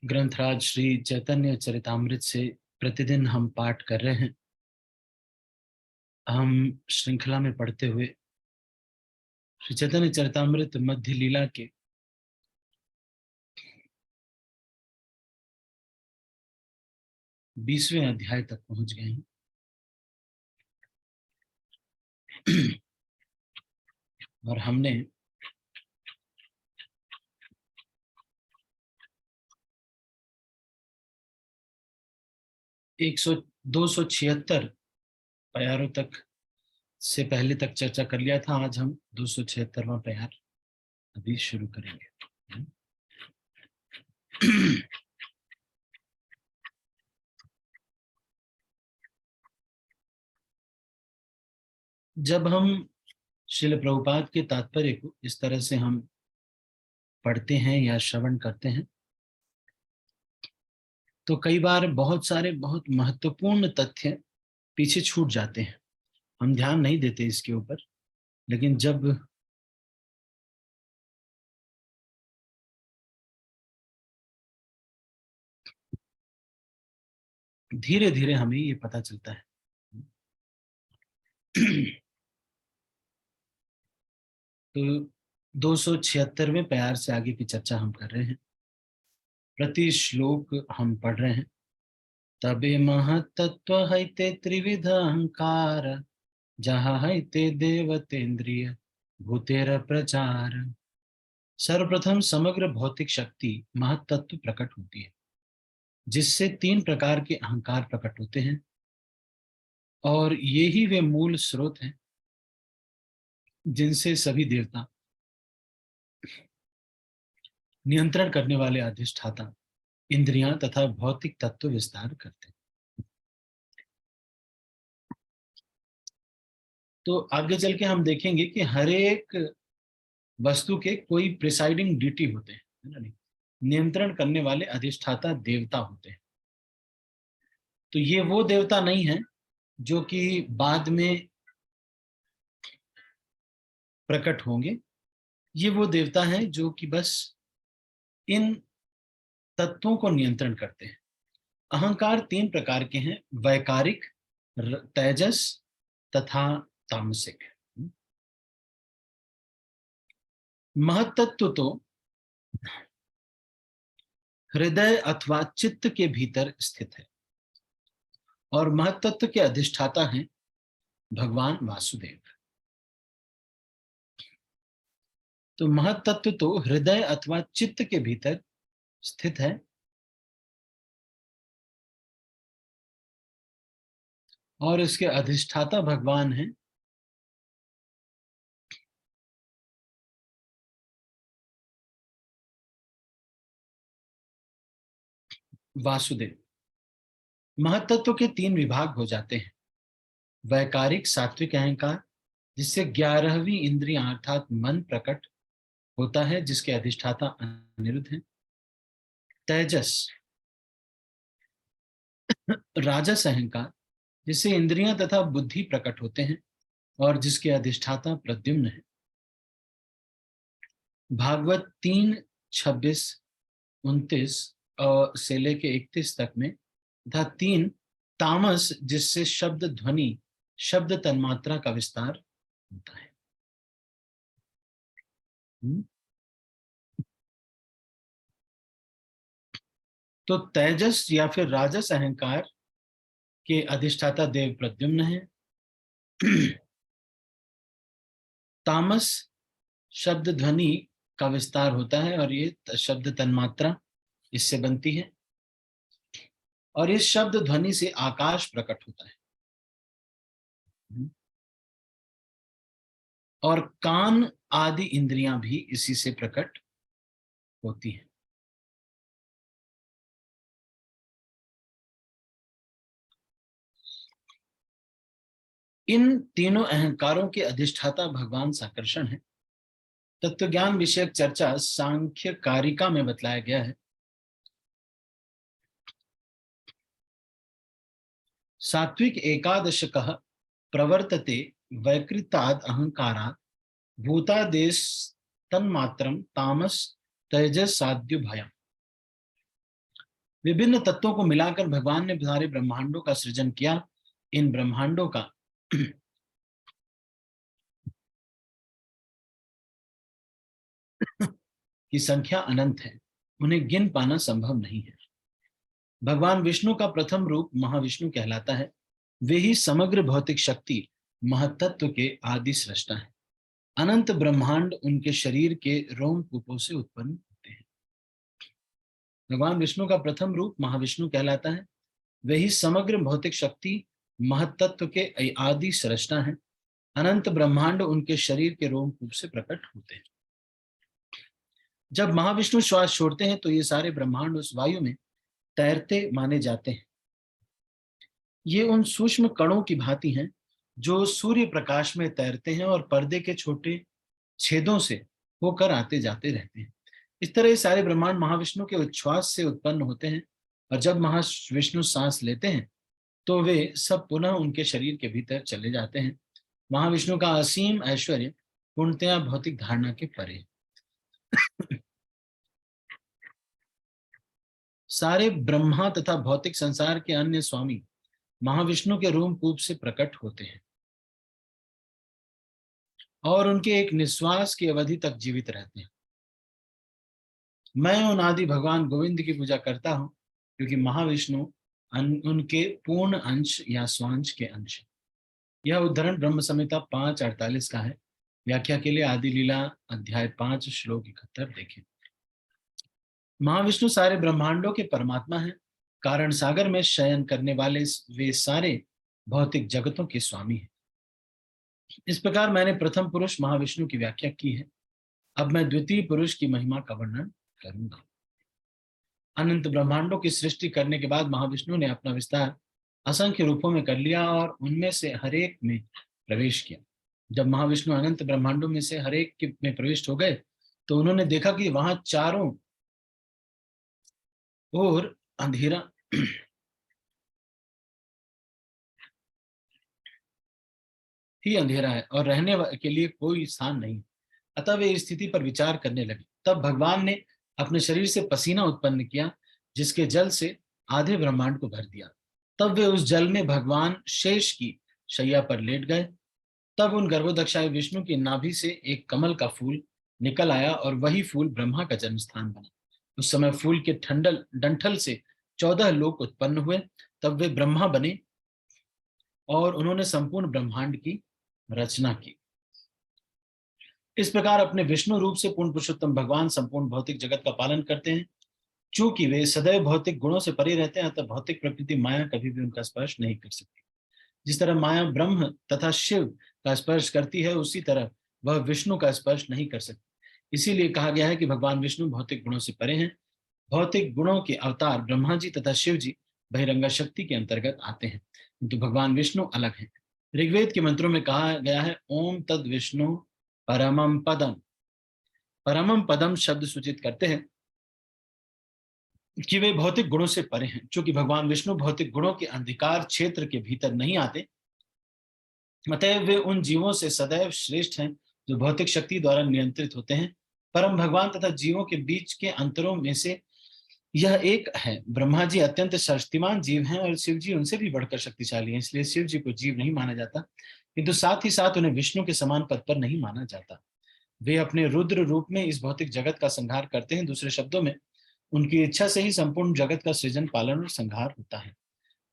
ग्रंथराज श्री चैतन्य चरितामृत से प्रतिदिन हम पाठ कर रहे हैं। हम श्रृंखला में पढ़ते हुए श्री चैतन्य चरितामृत मध्य लीला के 20वें अध्याय तक पहुंच गए हैं। और हमने 276 प्यारों तक से पहले तक चर्चा कर लिया था। आज हम 276वां प्यार अभी शुरू करेंगे। जब हम श्रील प्रभुपाद के तात्पर्य को इस तरह से हम पढ़ते हैं या श्रवण करते हैं तो कई बार बहुत सारे बहुत महत्वपूर्ण तथ्य पीछे छूट जाते हैं, हम ध्यान नहीं देते इसके ऊपर। लेकिन जब धीरे धीरे हमें ये पता चलता है। तो 276वें प्यार से आगे की चर्चा हम कर रहे हैं। प्रति श्लोक हम पढ़ रहे हैं। तबे महतत्व हैते त्रिविध अहंकार, जहाँ हैते देवतेन्द्रिय भूतेर प्रचार। सर्वप्रथम समग्र भौतिक शक्ति महतत्व प्रकट होती है, जिससे 3 प्रकार के अहंकार प्रकट होते हैं, और ये ही वे मूल स्रोत हैं जिनसे सभी देवता नियंत्रण करने वाले अधिष्ठाता इंद्रियां तथा भौतिक तत्व विस्तार करते हैं। तो आगे चल के हम देखेंगे कि हर एक वस्तु के कोई प्रिसाइडिंग डीटी होते हैं, है ना, नहीं, नियंत्रण करने वाले अधिष्ठाता देवता होते हैं। तो ये वो देवता नहीं है जो कि बाद में प्रकट होंगे। ये वो देवता है जो कि बस इन तत्वों को नियंत्रण करते हैं। अहंकार 3 प्रकार के हैं, वैकारिक, तेजस तथा तामसिक। महत्तत्व तो हृदय अथवा चित्त के भीतर स्थित है, और महत्तत्व के अधिष्ठाता हैं भगवान वासुदेव। तो महत्तत्व तो हृदय अथवा चित्त के भीतर स्थित है, और इसके अधिष्ठाता भगवान हैं वासुदेव। महत्तत्व के 3 विभाग हो जाते हैं। वैकारिक सात्विक अहंकार, जिससे 11वीं इंद्रियां अर्थात मन प्रकट होता है, जिसके अधिष्ठाता अनिरुद्ध हैं। तेजस राजस अहंकार, जिससे इंद्रियां तथा बुद्धि प्रकट होते हैं, और जिसके अधिष्ठाता प्रद्युम्न है। भागवत 3:26-29 से लेके 31 तक में तथा 3 तामस, जिससे शब्द ध्वनि शब्द तन्मात्रा का विस्तार होता है। तो तेजस या फिर राजस अहंकार के अधिष्ठाता देव प्रद्युम्न है। तामस शब्द ध्वनि का विस्तार होता है, और ये शब्द तन्मात्रा इससे बनती है, और इस शब्द ध्वनि से आकाश प्रकट होता है। और कान आदि इंद्रियां भी इसी से प्रकट होती हैं। इन तीनों अहंकारों के अधिष्ठाता भगवान साकर्षण है। तत्वज्ञान विषयक चर्चा सांख्य कारिका में बतलाया गया है। सात्विक एकादश कह प्रवर्तते वैकृताद अहंकारात भूतादेश तन्मात्रम तामस तेजस साध्य भयम। विभिन्न तत्वों को मिलाकर भगवान ने सारे ब्रह्मांडों का सृजन किया। इन ब्रह्मांडों का की संख्या अनंत है, उन्हें गिन पाना संभव नहीं है। भगवान विष्णु का प्रथम रूप महाविष्णु कहलाता है। वे ही समग्र भौतिक शक्ति महतत्व के आदि सृष्टा है। अनंत ब्रह्मांड उनके शरीर के रोमकूपों से उत्पन्न होते हैं। भगवान विष्णु का प्रथम रूप महाविष्णु कहलाता है। वे ही समग्र भौतिक शक्ति महतत्व के आदि सृष्टा है। अनंत ब्रह्मांड उनके शरीर के रोमकूप से प्रकट होते हैं। जब महाविष्णु श्वास छोड़ते हैं तो ये सारे ब्रह्मांड उस वायु में तैरते माने जाते हैं। ये उन सूक्ष्म कणों की भांति हैं जो सूर्य प्रकाश में तैरते हैं और पर्दे के छोटे छेदों से होकर आते जाते रहते हैं। इस तरह ये सारे ब्रह्मांड महाविष्णु के उच्छ्वास से उत्पन्न होते हैं, और जब महाविष्णु सांस लेते हैं तो वे सब पुनः उनके शरीर के भीतर चले जाते हैं। महाविष्णु का असीम ऐश्वर्य पूर्णतया भौतिक धारणा के परे। सारे ब्रह्मा तथा भौतिक संसार के अन्य स्वामी महाविष्णु के रोमकूप से प्रकट होते हैं और उनके एक निश्वास की अवधि तक जीवित रहते हैं। मैं उन आदि भगवान गोविंद की पूजा करता हूं, क्योंकि महाविष्णु उनके पूर्ण अंश या स्वांश के अंश। यह उद्धरण ब्रह्म संहिता 5:48 का है। व्याख्या के लिए आदि लीला अध्याय 5 श्लोक 71 देखें। महाविष्णु सारे ब्रह्मांडों के परमात्मा हैं। कारण सागर में शयन करने वाले वे सारे भौतिक जगतों के स्वामी हैं। इस प्रकार मैंने प्रथम पुरुष महाविष्णु की व्याख्या की है। अब मैं द्वितीय पुरुष की महिमा का वर्णन करूंगा। अनंत ब्रह्मांडों की सृष्टि करने के बाद महाविष्णु ने अपना विस्तार असंख्य रूपों में कर लिया और उनमें से हरेक में प्रवेश किया। जब महाविष्णु अनंत ब्रह्मांडों में से हरेक में प्रविष्ट हो गए तो उन्होंने देखा कि वहां चारों ओर अंधेरा ही अंधेरा है और रहने के लिए कोई स्थान नहीं। अतः वे इस स्थिति पर विचार करने लगे। तब भगवान ने अपने शरीर से पसीना उत्पन्न किया, जिसके जल से आधे ब्रह्मांड को भर दिया। तब वे उस जल में भगवान शेष की शैया पर लेट गए। तब उन गर्भोदक्षाय विष्णु की नाभि से एक कमल का फूल निकल आया और वही फूल ब्रह्मा का जन्म स्थान बना। उस समय फूल के डंठल से 14 लोक उत्पन्न हुए। तब वे ब्रह्मा बने और उन्होंने संपूर्ण ब्रह्मांड की रचना की। इस प्रकार अपने विष्णु रूप से पूर्ण पुरुषोत्तम भगवान संपूर्ण भौतिक जगत का पालन करते हैं। चूंकि वे सदैव भौतिक गुणों से परे रहते हैं, अतः भौतिक प्रकृति माया कभी भी उनका स्पर्श नहीं कर सकती। जिस तरह माया ब्रह्म तथा शिव का स्पर्श करती है, उसी तरह वह विष्णु का स्पर्श नहीं कर सकती। इसीलिए कहा गया है कि भगवान विष्णु भौतिक गुणों से परे हैं। भौतिक गुणों के अवतार ब्रह्मा जी तथा शिव जी बहिरंगा शक्ति के अंतर्गत आते हैं, किंतु भगवान विष्णु अलग हैं। ऋग्वेद के मंत्रों में कहा गया है, ओम तद विष्णु परमम पदम। परमम पदम शब्द सूचित करते हैं कि वे भौतिक गुणों से परे हैं। चूंकि भगवान विष्णु भौतिक गुणों के अंधकार क्षेत्र के भीतर नहीं आते, अतएव वे उन जीवों से सदैव श्रेष्ठ हैं जो भौतिक शक्ति द्वारा नियंत्रित होते हैं। परम भगवान तथा जीवों के बीच के अंतरों में से यह एक है। ब्रह्मा जी अत्यंत शक्तिमान जीव हैं और शिव जी उनसे भी बढ़कर शक्तिशाली हैं, इसलिए शिव जी को जीव नहीं माना जाता, किंतु साथ ही साथ उन्हें विष्णु के समान पद पर नहीं माना जाता। वे अपने रुद्र रूप में इस भौतिक जगत का संहार करते हैं। दूसरे शब्दों में, उनकी इच्छा से ही संपूर्ण जगत का सृजन, पालन और संहार होता है।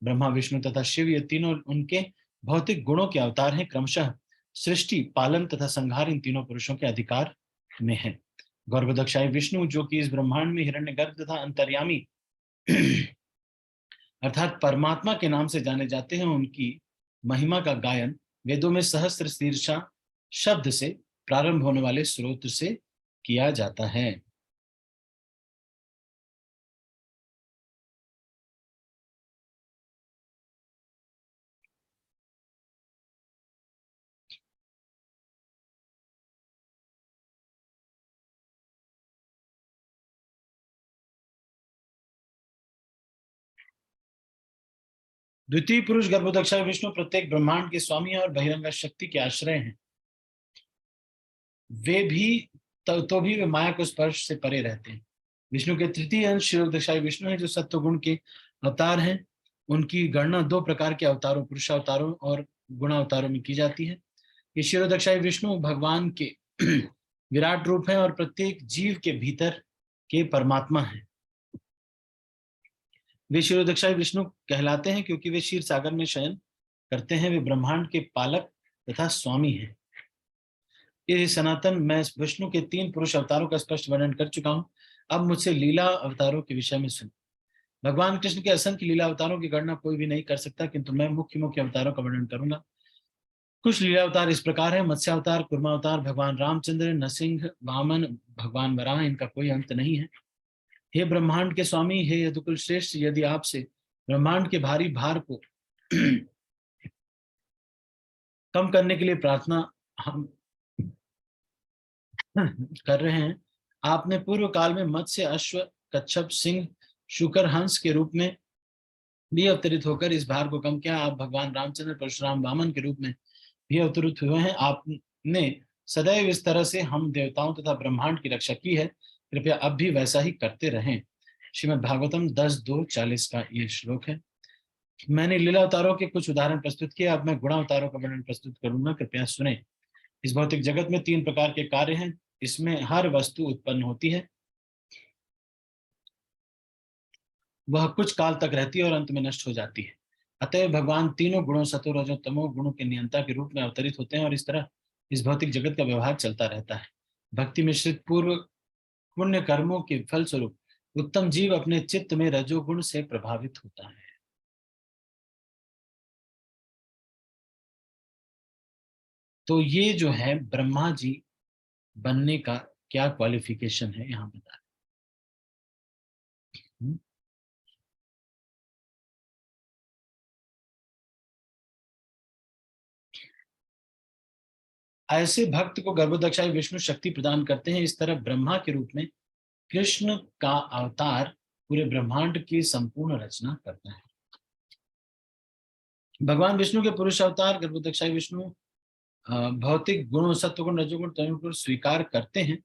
ब्रह्मा विष्णु तथा शिव ये तीनों उनके भौतिक गुणों के अवतार हैं। क्रमशः सृष्टि, पालन तथा संहार इन तीनों पुरुषों के अधिकार में है। गर्भदक्षाय विष्णु, जो कि इस ब्रह्मांड में हिरण्यगर्भ तथा अंतर्यामी अर्थात परमात्मा के नाम से जाने जाते हैं, उनकी महिमा का गायन वेदों में सहस्त्र शीर्षा शब्द से प्रारंभ होने वाले स्रोत से किया जाता है। द्वितीय पुरुष गर्भोदक्षाय विष्णु प्रत्येक ब्रह्मांड के स्वामी और बहिरंगा शक्ति के आश्रय हैं। वे भी तो भी वे माया को स्पर्श से परे रहते हैं। विष्णु के तृतीय अंश क्षीरोदक्षाई विष्णु है, जो सत्वगुण के अवतार हैं। उनकी गणना दो प्रकार के अवतारों, पुरुषावतारों और गुणावतारों में की जाती है। ये क्षीरोदक्षाई विष्णु भगवान के विराट रूप है और प्रत्येक जीव के भीतर के परमात्मा है। वे क्षीरोदक्षाई विष्णु कहलाते हैं क्योंकि वे क्षीर सागर में शयन करते हैं। वे ब्रह्मांड के पालक तथा स्वामी हैं। ये सनातन, मैं विष्णु के 3 पुरुष अवतारों का स्पष्ट वर्णन कर चुका हूं। अब मुझसे लीला अवतारों के विषय में सुन। भगवान कृष्ण के असंख्य लीला अवतारों की गणना कोई भी नहीं कर सकता, किंतु मैं मुख्य मुख्य अवतारों का वर्णन करूंगा। कुछ लीला अवतार इस प्रकार है: मत्स्य अवतार, कुर्मा अवतार, भगवान रामचंद्र, नरसिंह, वामन, भगवान वराह, इनका कोई अंत नहीं है। हे ब्रह्मांड के स्वामी, हे यदुकुल श्रेष्ठ, यदि आपसे ब्रह्मांड के भारी भार को कम करने के लिए प्रार्थना हम कर रहे हैं, आपने पूर्व काल में मत्स्य, अश्व, कच्छप, सिंह, शुकर, हंस के रूप में भी अवतरित होकर इस भार को कम किया। आप भगवान रामचंद्र, परशुराम, वामन के रूप में भी अवतरित हुए हैं। आपने सदैव इस तरह से हम देवताओं तथा ब्रह्मांड की रक्षा की है। कृपया अब भी वैसा ही करते रहें। श्रीमद् भागवतम 10:2-40 का ये श्लोक है। मैंने लीला अवतारों के कुछ उदाहरण प्रस्तुत किए, अब मैं गुणावतारों का वर्णन प्रस्तुत करूंगा, कृपया सुने। इस भौतिक जगत में 3 प्रकार के कार्य हैं। इसमें हर वस्तु उत्पन्न होती है, वह कुछ काल तक रहती है और अंत में नष्ट हो जाती है। अतः भगवान तीनों गुणों, सतो, रजो, तमो गुणों के नियंता के रूप में अवतरित होते हैं और इस तरह इस भौतिक जगत का व्यवहार चलता रहता है। भक्ति मिश्रित पूर्व पुण्य कर्मों के फलस्वरूप उत्तम जीव अपने चित्त में रजोगुण से प्रभावित होता है। तो ये जो है ब्रह्मा जी बनने का क्या क्वालिफिकेशन है, यहाँ बता रहे हैं। ऐसे भक्त को गर्भोदक्षाई विष्णु शक्ति प्रदान करते हैं। इस तरह ब्रह्मा के रूप में कृष्ण का अवतार पूरे ब्रह्मांड की संपूर्ण रचना करता है। भगवान विष्णु के पुरुष अवतार गर्भोदक्षाई विष्णु भौतिक गुणों, सत्वगुण, रजोगुण, तमोगुण को स्वीकार करते हैं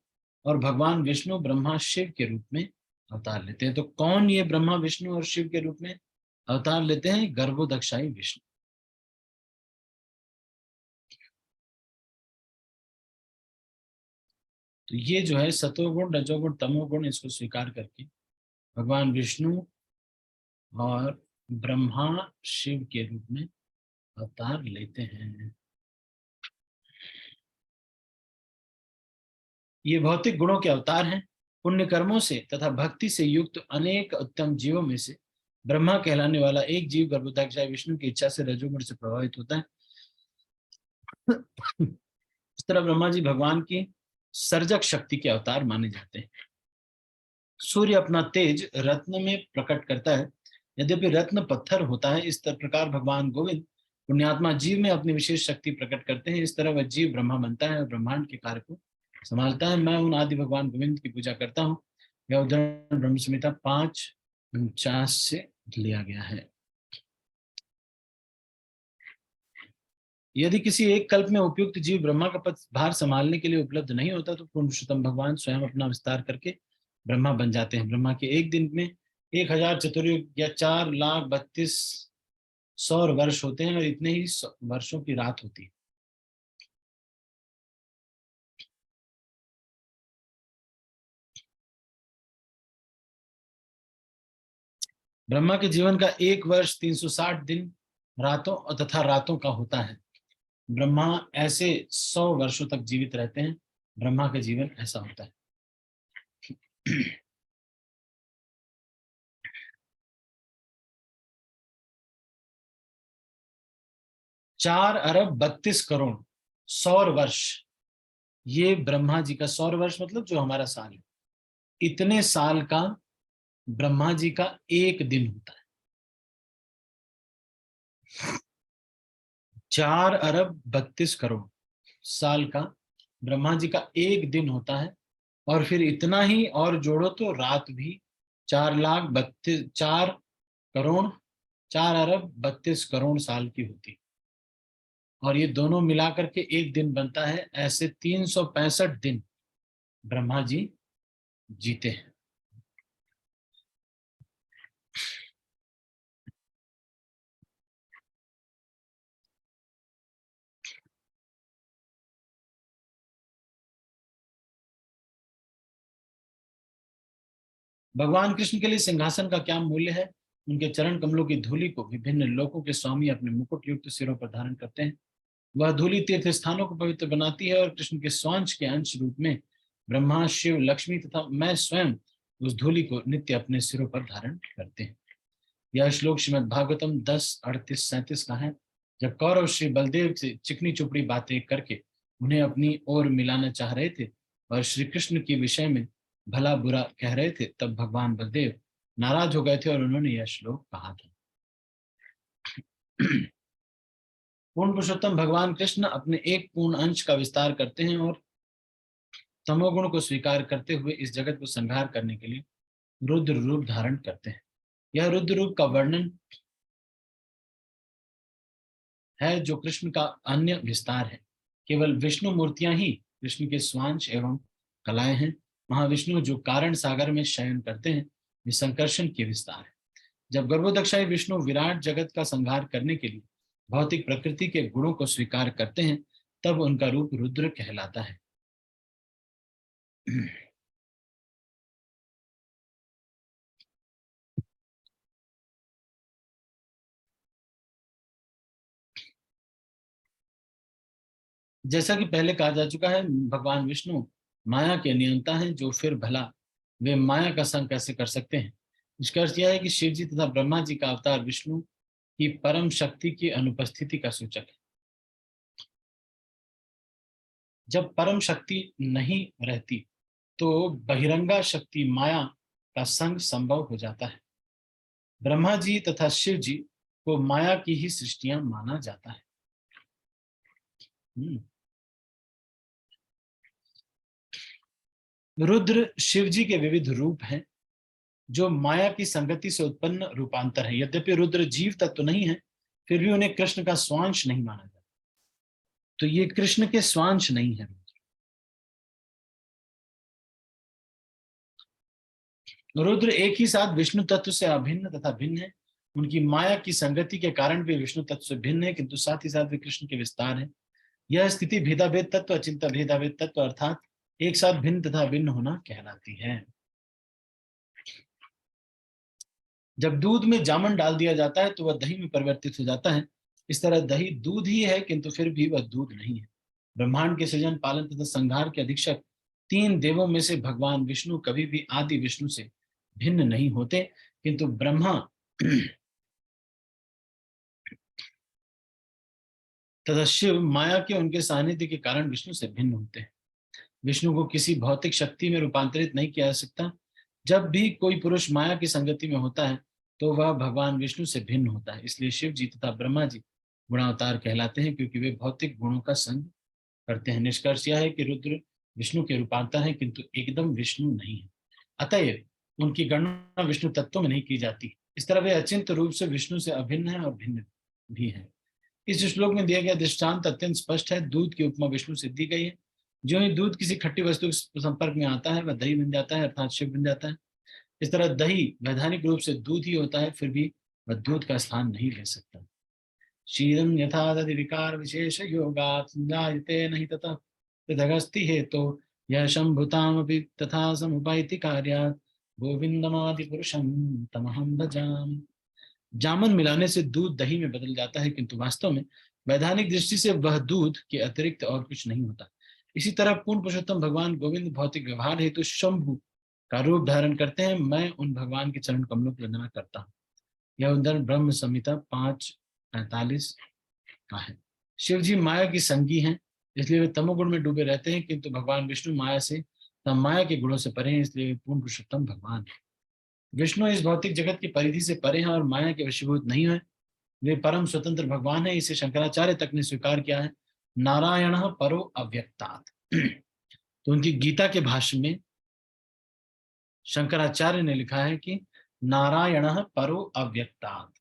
और भगवान विष्णु ब्रह्मा शिव के रूप में अवतार लेते हैं। तो कौन ये ब्रह्मा विष्णु और शिव के रूप में अवतार लेते हैं? गर्भोदक्षाई विष्णु। तो ये जो है सतोगुण, रजोगुण, तमोगुण, इसको स्वीकार करके भगवान विष्णु और ब्रह्मा शिव के रूप में अवतार लेते हैं। ये भौतिक गुणों के अवतार हैं। पुण्य कर्मों से तथा भक्ति से युक्त अनेक उत्तम जीवों में से ब्रह्मा कहलाने वाला एक जीव गर्भोदक्षाई विष्णु की इच्छा से रजोगुण से प्रभावित होता है। इस तरह ब्रह्मा जी भगवान की सर्जक शक्ति के अवतार माने जाते हैं। सूर्य अपना तेज रत्न में प्रकट करता है, यद्यपि रत्न पत्थर होता है। इस प्रकार भगवान गोविंद पुण्यात्मा जीव में अपनी विशेष शक्ति प्रकट करते हैं। इस तरह वह जीव ब्रह्मा बनता है और ब्रह्मांड के कार्य को संभालता है। मैं उन आदि भगवान गोविंद की पूजा करता हूँ। यह उदाहरण ब्रह्म संहिता 5:49 से लिया गया है। यदि किसी एक कल्प में उपयुक्त जीव ब्रह्मा का पद भार संभालने के लिए उपलब्ध नहीं होता, तो पुरुषोत्तम भगवान स्वयं अपना विस्तार करके ब्रह्मा बन जाते हैं। ब्रह्मा के एक दिन में 1000 चतुर्युग या 4,32,100 सौर वर्ष होते हैं और इतने ही वर्षों की रात होती है। ब्रह्मा के जीवन का एक वर्ष 360 दिन रातों तथा रातों का होता है। ब्रह्मा ऐसे 100 वर्षों तक जीवित रहते हैं। ब्रह्मा का जीवन ऐसा होता है। 4,32,00,00,000 सौर वर्ष, ये ब्रह्मा जी का सौर वर्ष मतलब जो हमारा साल है, इतने साल का ब्रह्मा जी का एक दिन होता है। 4,32,00,00,000 साल का ब्रह्मा जी का एक दिन होता है। और फिर इतना ही और जोड़ो तो रात भी 4,32,4 करोड़ 4,32,00,00,000 साल की होती। और ये दोनों मिलाकर के एक दिन बनता है। ऐसे 365 दिन ब्रह्मा जी जीते हैं। भगवान कृष्ण के लिए सिंहासन का क्या मूल्य है? उनके चरण कमलों की धूलि को विभिन्न लोकों के स्वामी अपने मुकुट युक्त सिरों पर धारण करते हैं। वह धूलि तीर्थ स्थानों को पवित्र बनाती है और कृष्ण के स्वांश के अंश रूप में ब्रह्मा, शिव, लक्ष्मी तथा मैं स्वयं उस धूलि को नित्य अपने सिरों पर धारण करते हैं। यह श्लोक श्रीमद् भागवतम 10:38-37 का है। जब कौरव श्री बलदेव से चिकनी चुपड़ी बातें करके उन्हें अपनी ओर मिलाना चाह रहे थे और श्री कृष्ण के विषय में भला बुरा कह रहे थे, तब भगवान बलदेव नाराज हो गए थे और उन्होंने यह श्लोक कहा था। पूर्ण पुरुषोत्तम भगवान कृष्ण अपने एक पूर्ण अंश का विस्तार करते हैं और तमोगुण को स्वीकार करते हुए इस जगत को संहार करने के लिए रुद्र रूप धारण करते हैं। यह रुद्र रूप का वर्णन है जो कृष्ण का अन्य विस्तार है। केवल विष्णु मूर्तियां ही कृष्ण के स्वांश एवं कलाएं हैं। महाविष्णु जो कारण सागर में शयन करते हैं, वे संकर्षण के विस्तार है। जब गर्भोदक्षाई विष्णु विराट जगत का संहार करने के लिए भौतिक प्रकृति के गुणों को स्वीकार करते हैं, तब उनका रूप रुद्र कहलाता है। जैसा कि पहले कहा जा चुका है, भगवान विष्णु माया के नियंता हैं, जो फिर भला वे माया का संग कैसे कर सकते हैं। निष्कर्ष यह है कि शिव जी तथा ब्रह्मा जी का अवतार विष्णु की परम शक्ति की अनुपस्थिति का सूचक है। जब परम शक्ति नहीं रहती तो बहिरंगा शक्ति माया का संग संभव हो जाता है। ब्रह्मा जी तथा शिव जी को माया की ही सृष्टियां माना जाता है। रुद्र शिव जी के विविध रूप हैं जो माया की संगति से उत्पन्न रूपांतर है। यद्यपि रुद्र जीव तत्व नहीं है, फिर भी उन्हें कृष्ण का स्वांश नहीं माना जाता। तो ये कृष्ण के स्वांश नहीं है। रुद्र एक ही साथ विष्णु तत्व से अभिन्न तथा भिन्न है। उनकी माया की संगति के कारण वे विष्णु तत्व से भिन्न है, किंतु साथ ही साथ वे कृष्ण के विस्तार है। यह स्थिति भेदाभेद तत्व, अचिंत्य भेदाभेद तत्व अर्थात एक साथ भिन्न तथा भिन्न होना कहलाती है। जब दूध में जामन डाल दिया जाता है तो वह दही में परिवर्तित हो जाता है। इस तरह दही दूध ही है, किंतु फिर भी वह दूध नहीं है। ब्रह्मांड के सृजन, पालन तथा संहार के अधीक्षक तीन देवों में से भगवान विष्णु कभी भी आदि विष्णु से भिन्न नहीं होते, किंतु ब्रह्मा तथा शिव माया के उनके सानिध्य के कारण विष्णु से भिन्न होते हैं। विष्णु को किसी भौतिक शक्ति में रूपांतरित नहीं किया जा सकता। जब भी कोई पुरुष माया की संगति में होता है तो वह भगवान विष्णु से भिन्न होता है। इसलिए शिव जी तथा ब्रह्मा जी गुणावतार कहलाते हैं, क्योंकि वे भौतिक गुणों का संग करते हैं। निष्कर्ष यह है कि रुद्र विष्णु के रूपांतर है, किंतु एकदम विष्णु नहीं है। अतएव उनकी गणना विष्णु तत्व में नहीं की जाती। इस तरह वे अचिंत रूप से विष्णु से अभिन्न है और भिन्न भी है। इस श्लोक में दिया गया दृष्टांत अत्यंत स्पष्ट है। दूध की उपमा विष्णु से दी गई है। जो ही दूध किसी खट्टी वस्तु के संपर्क में आता है वह दही बन जाता है, अर्थात शिव बन जाता है। इस तरह दही वैधानिक रूप से दूध ही होता है, फिर भी वह दूध का स्थान नहीं ले सकता। क्षीरम यथा दधि विकार विशेष योगात् संजायते नहीं तथा पृथगस्ति हेतो यह शंभुतामपि तथा समुपैति कार्यात् गोविंदमादि पुरुषम तमहं भजामि। जामन मिलाने से दूध दही में बदल जाता है, किंतु वास्तव में वैधानिक दृष्टि से वह दूध के अतिरिक्त और कुछ नहीं होता। इसी तरह पूर्ण पुरुषोत्तम भगवान गोविंद भौतिक व्यवहार हेतु शंभु का रूप धारण करते हैं। मैं उन भगवान के चरण कमलों की वंदना करता हूँ। यह उदाहरण ब्रह्म संहिता 5:45 का है। शिव जी माया की संगी हैं, इसलिए वे तमोगुण में डूबे रहते हैं, किंतु भगवान विष्णु माया से माया के गुणों से परे हैं, इसलिए वे पूर्ण पुरुषोत्तम भगवान है। विष्णु इस भौतिक जगत की परिधि से परे हैं और माया के वशीभूत नहीं है। वे परम स्वतंत्र भगवान है। इसे शंकराचार्य तक ने स्वीकार किया है। नारायण परो अव्यक्तात्। तो उनकी गीता के भाष्य में शंकराचार्य ने लिखा है कि नारायण परो अव्यक्तात्।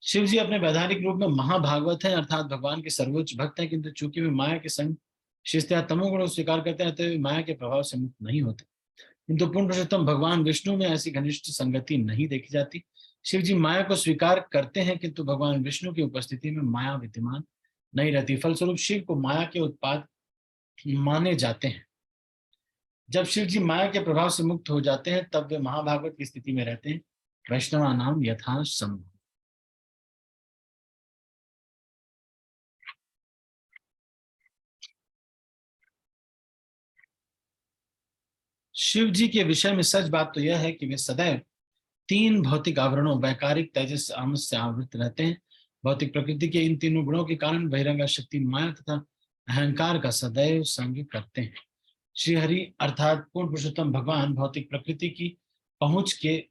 शिव जी अपने वैधानिक रूप में महाभागवत हैं, अर्थात भगवान के सर्वोच्च भक्त हैं, किंतु चूंकि वे माया के संग शिष्टया तमोगुण स्वीकार करते हैं, तो वे माया के प्रभाव से मुक्त नहीं होते। किंतु पूर्ण पुरुषोत्तम भगवान विष्णु में ऐसी घनिष्ठ संगति नहीं देखी जाती। शिव जी माया को स्वीकार करते हैं, किंतु भगवान विष्णु की उपस्थिति में माया विद्यमान नहीं रहती। फलस्वरूप शिव को माया के उत्पाद माने जाते हैं। जब शिव जी माया के प्रभाव से मुक्त हो जाते हैं, तब वे महाभागवत की स्थिति में रहते हैं, वैष्णवा नाम यथा संभव। शिव जी के विषय में सच बात तो यह है कि वे सदैव तीन भौतिक आवरणों वैकारिक, तेजस, आमस से आवृत रहते हैं। भौतिक प्रकृति के इन तीनों गुणों के कारण बहिरंगा शक्ति माया तथा अहंकार का सदैव संग करते हैं। श्री हरि अर्थात पूर्ण पुरुषोत्तम भगवान भौतिक प्रकृति की पहुंच के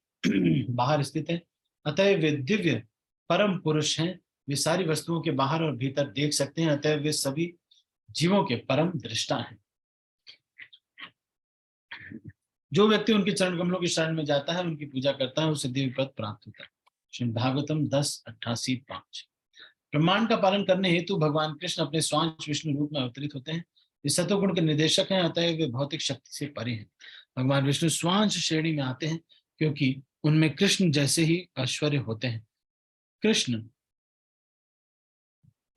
बाहर स्थित है, अतः वे दिव्य परम पुरुष हैं। वे सारी वस्तुओं के बाहर और भीतर देख सकते हैं, अतः वे सभी जीवों के परम दृष्टा हैं। जो व्यक्ति उनके चरण कमलों की शरण में जाता है, उनकी पूजा करता है, उसे दिव्य पद प्राप्त होता है। श्रीमद् भागवतम 10:88-5। ब्रह्मांड का पालन करने हेतु भगवान कृष्ण अपने स्वांश विष्णु रूप में अवतरित होते हैं। वे सत्वगुण के निर्देशक हैं, अतः वे भौतिक शक्ति से परे हैं। भगवान विष्णु स्वांश श्रेणी में आते हैं, क्योंकि उनमें कृष्ण जैसे ही ऐश्वर्य होते हैं। कृष्ण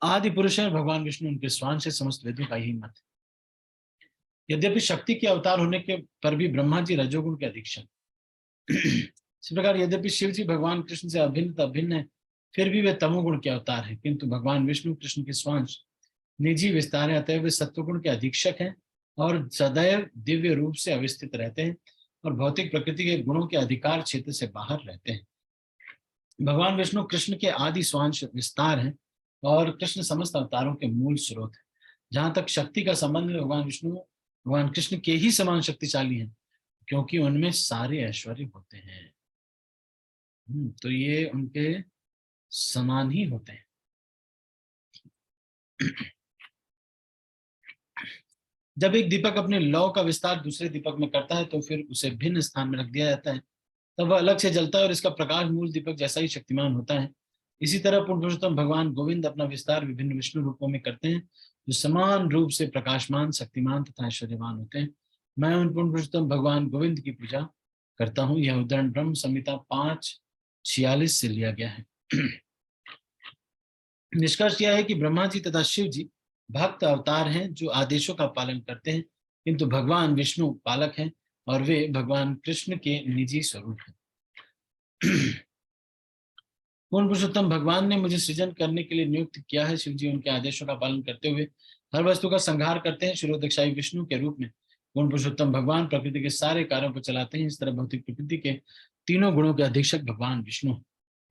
आदि पुरुष है, भगवान विष्णु उनके स्वांश से समस्त वेदों का ही मत। यद्यपि शक्ति के अवतार होने के पर भी ब्रह्मा जी रजोगुण के अधीक्षक। इस प्रकार यद्यपि शिव जी भगवान कृष्ण से अभिन्न है, फिर भी वे तमोगुण के अवतार हैं, किंतु भगवान विष्णु कृष्ण के स्वांश निजी विस्तार है, अतः वे सत्वगुण के अधीक्षक हैं और सदैव दिव्य रूप से अवस्थित रहते हैं और भौतिक प्रकृति के गुणों के अधिकार क्षेत्र से बाहर रहते हैं। भगवान विष्णु कृष्ण के आदि स्वांश विस्तार हैं और कृष्ण समस्त अवतारों के मूल स्रोत है। जहां तक शक्ति का संबंध है, भगवान कृष्ण के ही समान शक्तिशाली हैं, क्योंकि उनमें सारे ऐश्वर्य होते हैं। तो ये उनके समान ही होते हैं। जब एक दीपक अपने लौ का विस्तार दूसरे दीपक में करता है, तो फिर उसे भिन्न स्थान में रख दिया जाता है, तब वह अलग से जलता है और इसका प्रकाश मूल दीपक जैसा ही शक्तिमान होता है। इसी तरह पूर्ण पुरुषोत्तम भगवान गोविंद अपना विस्तार विभिन्न विष्णु रूपों में करते हैं, जो समान रूप से प्रकाशमान, शक्तिमान तथा ऐश्वर्यवान होते हैं। मैं उन पूर्ण पुरुषोत्तम भगवान गोविंद की पूजा करता हूँ। यह उदाहरण ब्रह्म संहिता 5:46 से लिया गया है। निष्कर्ष यह है कि ब्रह्मा जी तथा शिव जी भक्त अवतार हैं, जो आदेशों का पालन करते हैं, किंतु भगवान विष्णु पालक हैं और वे भगवान कृष्ण के निजी स्वरूप हैं। पूर्ण पुरुषोत्तम भगवान ने मुझे सृजन करने के लिए नियुक्त किया है। शिव जी उनके आदेशों का पालन करते हुए हर वस्तु का संहार करते हैं। शिरोदक्षाई विष्णु के रूप में पूर्ण पुरुषोत्तम भगवान प्रकृति के सारे कार्यों को चलाते हैं। इस तरह भौतिक प्रकृति के तीनों गुणों के अधीक्षक भगवान विष्णु।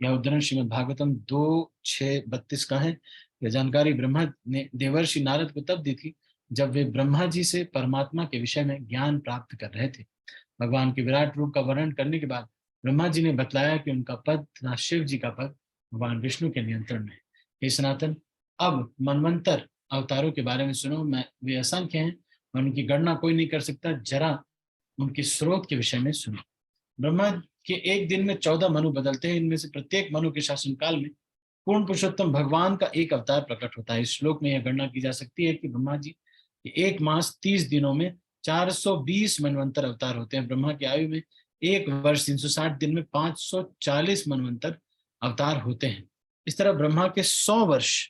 यह उदाहरण श्रीमद् भागवतम 2:6-32 का है। यह जानकारी ब्रह्मा ने देवर्षि नारद को तब दी थी, जब वे ब्रह्मा जी से परमात्मा के विषय में ज्ञान प्राप्त कर रहे थे। भगवान के विराट रूप का वर्णन करने के बाद ब्रह्मा जी ने बतलाया कि उनका पद तथा शिव जी का पद भगवान विष्णु के नियंत्रण में है। हे सनातन, अब मनवंतर अवतारों के बारे में सुनो। वे असंख्य हैं और उनकी गणना कोई नहीं कर सकता। जरा उनके स्रोत के विषय में सुनो। ब्रह्मा के एक दिन में 14 मनु बदलते हैं। इनमें से प्रत्येक मनु के शासनकाल में पूर्ण पुरुषोत्तम भगवान का एक अवतार प्रकट होता है। इस श्लोक में यह गणना की जा सकती है कि ब्रह्मा जी एक मास 30 दिनों में 420 मनवंतर अवतार होते हैं। ब्रह्मा की आयु में 1 वर्ष 360 दिन में 540 मनवंतर अवतार होते हैं। इस तरह ब्रह्मा के 100 वर्ष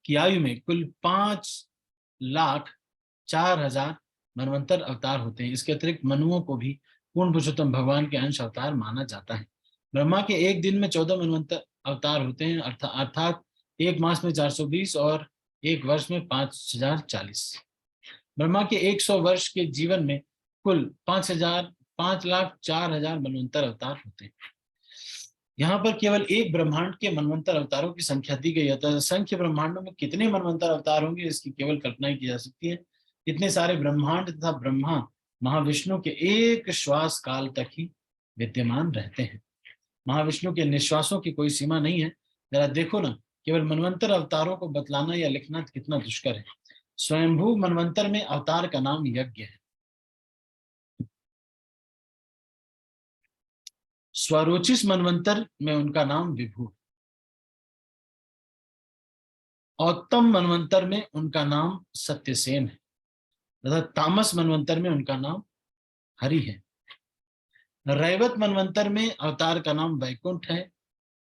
की आयु में कुल 5,04,000 मनवंतर अवतार होते हैं। इसके अतिरिक्त मनुओं को भी पूर्ण पुरुषोत्तम भगवान के अंश अवतार माना जाता है। ब्रह्मा के एक दिन में 14 मनवंतर अवतार होते हैं, अर्थात एक मास में 420 और एक वर्ष में 5,040। ब्रह्मा के 100 वर्ष के जीवन में कुल 5,04,000 मनवंतर अवतार होते हैं। यहाँ पर केवल एक ब्रह्मांड के मनवंतर अवतारों की संख्या दी गई है, तो असंख्य ब्रह्मांडों में कितने मनवंतर अवतार होंगे, इसकी केवल कल्पना ही की जा सकती है। इतने सारे ब्रह्मांड तथा ब्रह्मा महाविष्णु के एक श्वास काल तक ही विद्यमान रहते हैं। महाविष्णु के निश्वासों की कोई सीमा नहीं है। जरा देखो ना, केवल मनवंतर अवतारों को बतलाना या लिखना कितना दुष्कर है। स्वयंभू मनवंतर में अवतार का नाम यज्ञ है। स्वरोचिष मनवंतर में उनका नाम विभु। औत्तम मनवंतर में उनका नाम सत्यसेन है। तथा तामस मनवंतर में उनका नाम हरि है। रैवत मनवंतर में अवतार का नाम वैकुंठ है।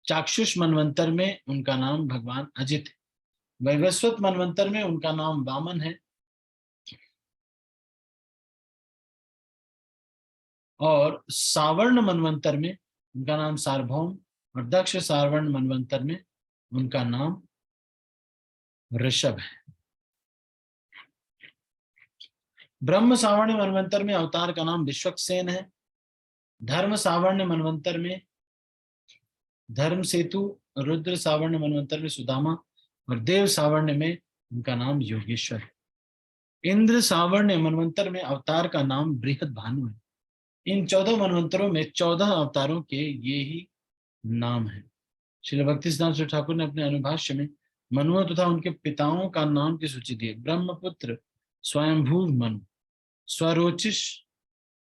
चाक्षुष मनवंतर में उनका नाम भगवान अजित है। वैवस्वत मनवंतर में उनका नाम वामन है। और सावर्ण मनवंतर में उनका नाम सार्वभौम, और दक्ष सावर्ण मनवंतर में उनका नाम ऋषभ है। ब्रह्म सावर्ण मनवंतर में अवतार का नाम विश्वक्सेन है। धर्म सावर्ण मनवंतर में धर्म सेतु, रुद्र सावर्ण मनवंतर में सुदामा, और देव सावर्ण में उनका नाम योगेश्वर है। इंद्र सावर्ण मनवंतर में अवतार का नाम बृहद भानु है। इन 14 मनवंतरों में 14 अवतारों के ये ही नाम है। श्री भक्ति सिद्धांत ठाकुर ने अपने अनुभाष्य में मनुओं तथा उनके पिताओं का नाम की सूची दी है। ब्रह्मपुत्र स्वयंभू मनु, स्वरोचिष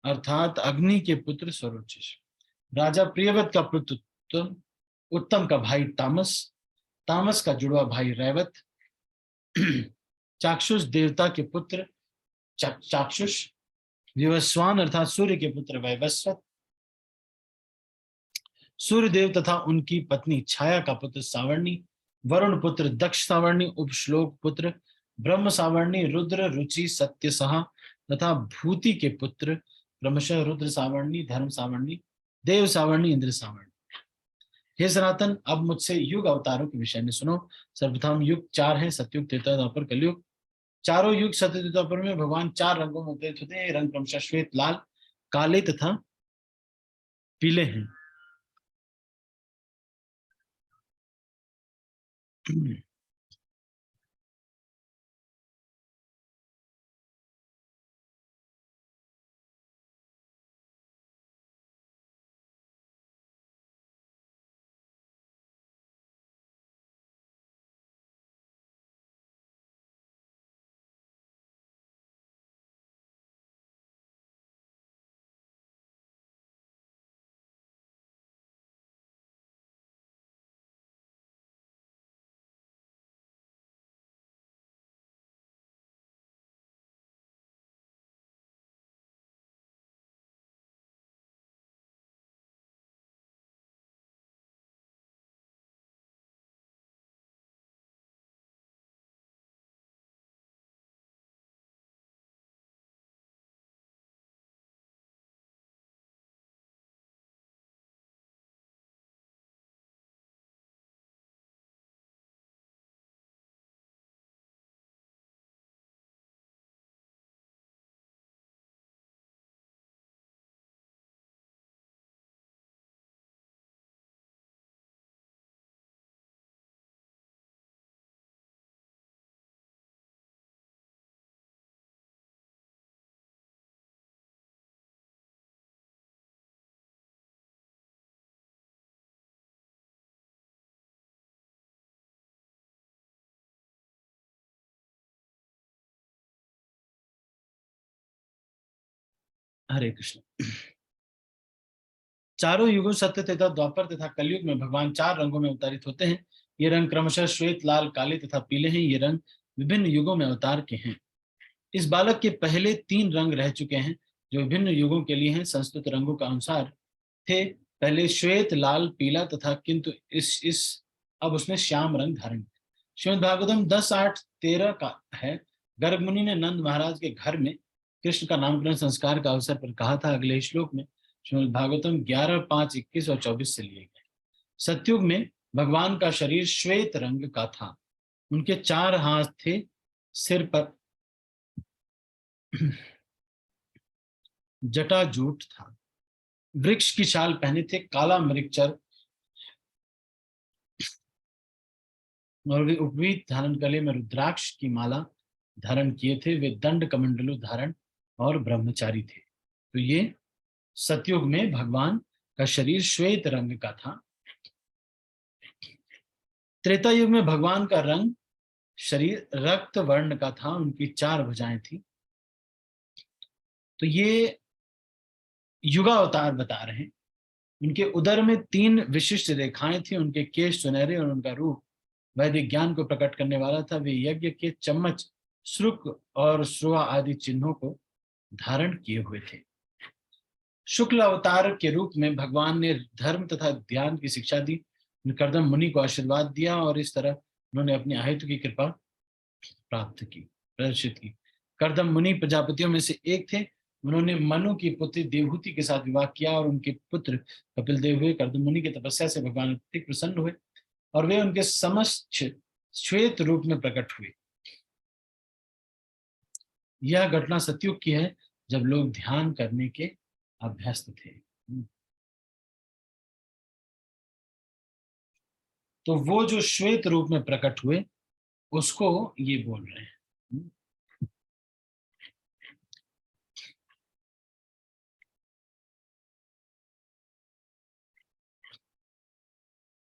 अर्थात अग्नि के पुत्र स्वरोचिष, राजा प्रियव्रत का पुत्र उत्तम, उत्तम का भाई तामस, तामस का जुड़वा भाई रैवत, चाक्षुष देवता के पुत्र चाक्षुष, विवस्वान अर्थात सूर्य के पुत्र वैवस्वत, सूर्य देव तथा उनकी पत्नी छाया का पुत्र सावर्णी, वरुण पुत्र दक्ष सावर्णी, उपश्लोक पुत्र ब्रह्म सावर्णी, रुद्र रुचि सत्य सहा तथा भूति के पुत्र क्रमशः रुद्र सावर्णी, धर्म सावर्णी, देव सावर्णी, इंद्र सावर्णी। हे सनातन, अब मुझसे युग अवतारों के विषय में सुनो। सर्वप्रथम युग 4 है, सतयुग, त्रेता, द्वापर, कलयुग। चारों युग सत्य द्वापर में भगवान 4 रंगों में अवतरित होते हैं। रंग क्रमशः श्वेत, लाल, काले तथा पीले हैं। हरे कृष्ण। चारों युगों सत्य तथा द्वापर तथा कलयुग में भगवान 4 रंगों में अवतरित होते हैं। ये रंग क्रमशः श्वेत, लाल, काले तथा पीले हैं। ये रंग विभिन्न युगों में अवतार के हैं। इस बालक के पहले 3 रंग रह चुके हैं जो विभिन्न युगों के लिए हैं। संस्कृत रंगों का अनुसार थे पहले श्वेत, लाल, पीला तथा, किंतु इस अब उसने श्याम रंग धारण किया। श्रीमद् भागवतम 10:8-13 का है। गर्ग मुनि ने नंद महाराज के घर में कृष्ण का नामकरण संस्कार का अवसर पर कहा था। अगले श्लोक में श्रीमद् भागवतम 11:5, 21 और 24 से लिए गए। सतयुग में भगवान का शरीर श्वेत रंग का था। उनके 4 हाथ थे, सिर पर जटाजूट था, वृक्ष की छाल पहने थे, काला मृगचर, और वे उपवीत धारण गले में रुद्राक्ष की माला धारण किए थे। वे दंड कमंडलु धारण और ब्रह्मचारी थे। तो ये सतयुग में भगवान का शरीर श्वेत रंग का था। त्रेता युग में भगवान का रंग शरीर रक्त वर्ण का था। उनकी 4 भुजाएं थी। तो ये युगावतार बता रहे हैं। उनके उदर में 3 विशिष्ट रेखाएं थी। उनके केश सुनहरे और उनका रूप वैदिक ज्ञान को प्रकट करने वाला था। वे यज्ञ के चम्मच श्रुक और श्रुआ आदि चिन्हों को धारण किए हुए थे। शुक्ल अवतार के रूप में भगवान ने धर्म तथा ध्यान की शिक्षा दी। कर्दम मुनि को आशीर्वाद दिया और इस तरह उन्होंने अपनी अहेतु की कृपा प्राप्त की, प्रदर्शित की। कर्दम मुनि प्रजापतियों में से एक थे। उन्होंने मनु की पुत्री देवहूति के साथ विवाह किया और उनके पुत्र कपिल देव हुए। कर्दम मुनि की तपस्या से भगवान अत्यधिक प्रसन्न हुए और वे उनके समक्ष श्वेत रूप में प्रकट हुए। यह घटना सतयुग की है, जब लोग ध्यान करने के अभ्यस्त थे। तो वो जो श्वेत रूप में प्रकट हुए उसको ये बोल रहे हैं।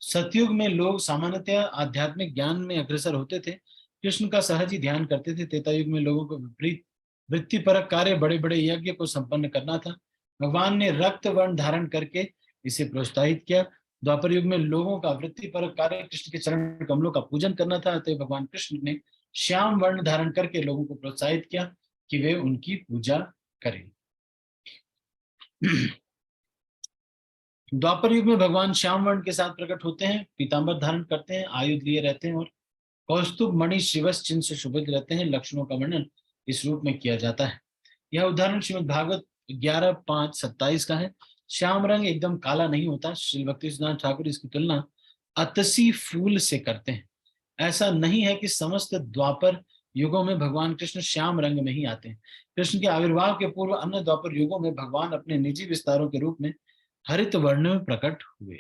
सतयुग में लोग सामान्यतः आध्यात्मिक ज्ञान में अग्रसर होते थे, कृष्ण का सहज ही ध्यान करते थे। त्रेता युग में लोगों को विपरीत वृत्तिपरक कार्य, बड़े बड़े यज्ञ को संपन्न करना था। भगवान ने रक्त वर्ण धारण करके इसे प्रोत्साहित किया। द्वापर युग में लोगों का वृत्तिपरक कार्य कृष्ण के चरण कमलों का पूजन करना था, अतः भगवान कृष्ण ने श्याम वर्ण धारण करके लोगों को प्रोत्साहित किया कि वे उनकी पूजा करें। द्वापर युग में भगवान श्याम वर्ण के साथ प्रकट होते हैं, पीतांबर धारण करते हैं, आयुध लिए रहते हैं और कौस्तुभ मणि शिवस चिन्ह से शोभित रहते हैं। लक्षणों का वर्णन इस रूप में किया जाता है। यह उदाहरण श्रीमद् भागवत 11:5-27 का है। श्याम रंग एकदम काला नहीं होता। श्री भक्ति सिद्धांत ठाकुर इसकी तुलना अतसी फूल से करते हैं। ऐसा नहीं है कि समस्त द्वापर युगों में भगवान कृष्ण श्याम रंग में ही आते हैं। कृष्ण के आविर्भाव के पूर्व अन्य द्वापर युगों में भगवान अपने निजी विस्तारों के रूप में हरित वर्ण में प्रकट हुए।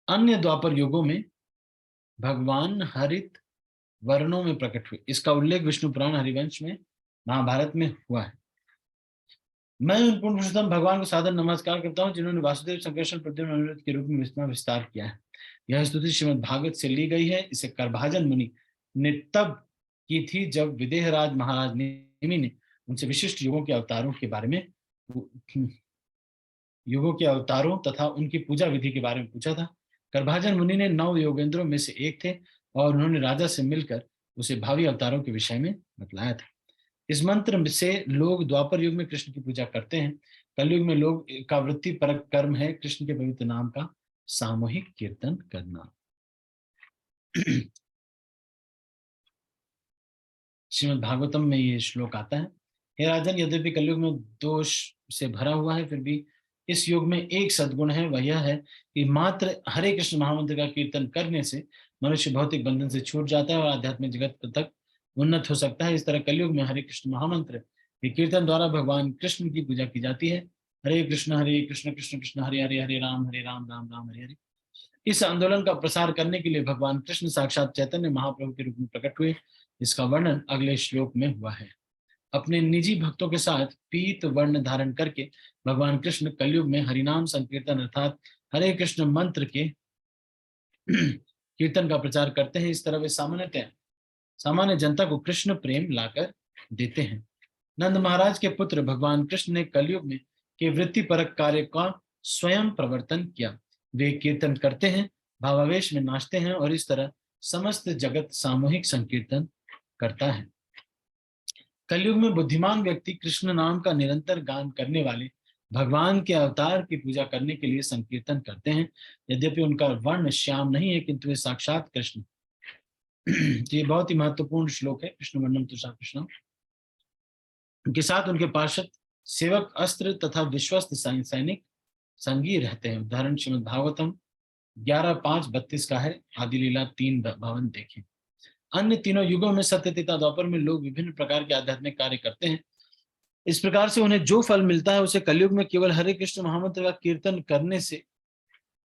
अन्य द्वापर युगों में भगवान हरित वर्णों में प्रकट हुए। इसका उल्लेख विष्णु पुराण हरिवंश में, महाभारत में हुआ है। मैं उन पूर्ण पुरुषोत्तम भगवान को सादर नमस्कार करता हूँ जिन्होंने वासुदेव, संकर्षण, प्रद्युम्न, अनिरुद्ध के रूप में विस्तार किया है। यह स्तुति श्रीमद् भागवत से ली गई है। इसे करभाजन मुनि ने तब की थी जब विदेहराज महाराज नेमि ने उनसे विशिष्ट युगों के अवतारों के बारे में, युगों के अवतारों तथा उनकी पूजा विधि के बारे में पूछा था। करभाजन मुनि ने 9 योगेंद्रों में से एक थे और उन्होंने राजा से मिलकर उसे भावी अवतारों के विषय में बतलाया था। इस मंत्र से लोग द्वापर युग में कृष्ण की पूजा करते हैं। कलयुग में लोग का वृत्ति परक कर्म है कृष्ण के पवित्र नाम का सामूहिक कीर्तन करना। श्रीमद् भागवतम में ये श्लोक आता है। हे राजन, यद्यपि कलयुग में दोष से भरा हुआ है, फिर भी इस युग में एक सद्गुण है। वह यह है कि मात्र हरे कृष्ण महामंत्र का कीर्तन करने से मनुष्य भौतिक बंधन से छूट जाता है और आध्यात्मिक जगत तक उन्नत हो सकता है। इस तरह कलयुग में हरे कृष्ण महामंत्र के कीर्तन द्वारा भगवान कृष्ण की पूजा की जाती है। हरे कृष्ण कृष्ण कृष्ण हरे हरे, हरे राम राम राम हरे हरे। इस आंदोलन का प्रसार करने के लिए भगवान कृष्ण साक्षात चैतन्य महाप्रभु के रूप में प्रकट हुए। इसका वर्णन अगले श्लोक में हुआ है। अपने निजी भक्तों के साथ पीत वर्ण धारण करके भगवान कृष्ण कलयुग में हरिनाम संकीर्तन अर्थात हरे कृष्ण मंत्र के कीर्तन का प्रचार करते हैं। इस तरह वे सामान्य जनता को कृष्ण प्रेम लाकर देते हैं। नंद महाराज के पुत्र भगवान कृष्ण ने कलयुग में के वृत्ति परक कार्य का स्वयं प्रवर्तन किया। वे कीर्तन करते हैं, भावावेश में नाचते हैं और इस तरह समस्त जगत सामूहिक संकीर्तन करता है। कलयुग में बुद्धिमान व्यक्ति कृष्ण नाम का निरंतर गान करने वाले भगवान के अवतार की पूजा करने के लिए संकीर्तन करते हैं। यद्यपि उनका वर्ण श्याम नहीं है, किंतु वे साक्षात कृष्ण। ये बहुत ही महत्वपूर्ण श्लोक है। कृष्ण वर्णम तुषा कृष्ण के साथ उनके पार्षद, सेवक, अस्त्र तथा विश्वस्त सैनिक संगी रहते हैं। उदाहरण श्रीमद् भागवतम 11:5-32 का है। आदि लीला 3:52 देखें। अन्य तीनों युगों में सत्य, त्रेता, द्वापर में लोग विभिन्न प्रकार के आध्यात्मिक कार्य करते हैं। इस प्रकार से उन्हें जो फल मिलता है उसे कलयुग में केवल हरे कृष्ण महामंत्र का कीर्तन करने से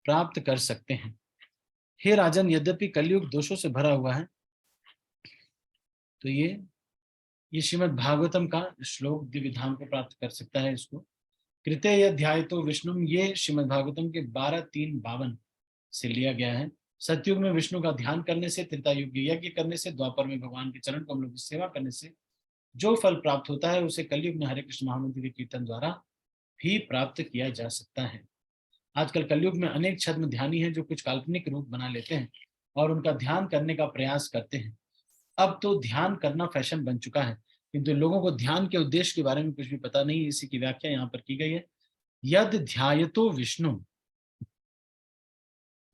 प्राप्त कर सकते हैं। हे राजन, यद्यपि कलयुग दोषों से भरा हुआ है, तो ये श्रीमद् भागवतम का श्लोक दिव्य धाम को प्राप्त कर सकता है। इसको कृते अध्याय तो विष्णु, ये श्रीमद् भागवतम के 12:3-52 से लिया गया है। सतयुग में विष्णु का ध्यान करने से, त्रेता युग यज्ञ करने से, द्वापर में भगवान के चरण कमलों की सेवा करने से जो फल प्राप्त होता है उसे कलयुग में हरे कृष्ण महामंत्र के कीर्तन द्वारा भी प्राप्त किया जा सकता है। आजकल कलयुग में अनेक छद्म ध्यानी हैं जो कुछ काल्पनिक रूप बना लेते हैं और उनका ध्यान करने का प्रयास करते हैं। अब तो ध्यान करना फैशन बन चुका है, किंतु लोगों को ध्यान के उद्देश्य के बारे में कुछ भी पता नहीं। इसी की व्याख्या यहाँ पर की गई है, यद ध्यायतो विष्णु।